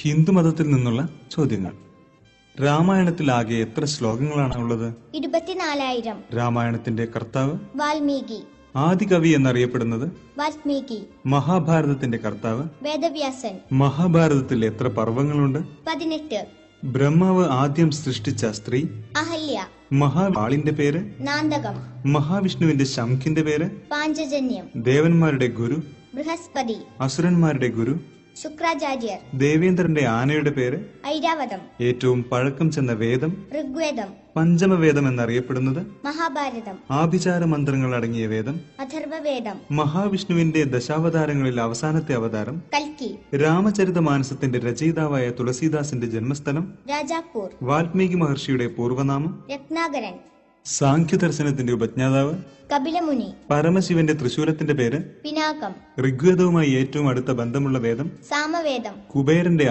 ഹിന്ദുമതത്തിൽ നിന്നുള്ള ചോദ്യങ്ങൾ. രാമായണത്തിൽ ആകെ എത്ര ശ്ലോകങ്ങളാണ് ഉള്ളത്? 24,000. രാമായണത്തിന്റെ കർത്താവ് വാൽമീകി. ആദികവി എന്നറിയപ്പെടുന്നത്? വാൽമീകി. മഹാഭാരതത്തിന്റെ കർത്താവ്? വേദവ്യാസൻ. മഹാഭാരതത്തിൽ എത്ര പർവ്വങ്ങളുണ്ട്? 18. ബ്രഹ്മാവ് ആദ്യം സൃഷ്ടിച്ച സ്ത്രീ? അഹല്യ. മഹാവാളിന്റെ പേര്? നാന്തകം. മഹാവിഷ്ണുവിന്റെ ശംഖിന്റെ പേര്? പാഞ്ചജന്യം. ദേവന്മാരുടെ ഗുരു? ബൃഹസ്പതി. അസുരന്മാരുടെ ഗുരു? ശുക്രാചാര്യർ. ദേവേന്ദ്രന്റെ ആനയുടെ പേര്? ഐരാവതം. ഏറ്റവും പഴക്കം ചെന്ന വേദം? ഋഗ്വേദം. പഞ്ചമവേദം എന്നറിയപ്പെടുന്നത്? മഹാഭാരതം. ആഭിചാര മന്ത്രങ്ങൾ അടങ്ങിയ വേദം? അഥർവവേദം. മഹാവിഷ്ണുവിന്റെ ദശാവതാരങ്ങളിൽ അവസാനത്തെ അവതാരം? കൽക്കി. രാമചരിതമാനസത്തിന്റെ രചയിതാവായ തുളസീദാസിന്റെ ജന്മസ്ഥലം? രാജാപൂർ. വാൽമീകി മഹർഷിയുടെ പൂർവ്വനാമം? രത്നാകരൻ. സാഖ്യദർശനത്തിന്റെ ഉപജ്ഞാതാവ്? കപിലമുനി. പരമശിവന്റെ തൃശൂലത്തിന്റെ പേര്? പിനാകം. ഋഗ്വേദവുമായി ഏറ്റവും അടുത്ത ബന്ധമുള്ള വേദം? സാമവേദം. കുബേരന്റെ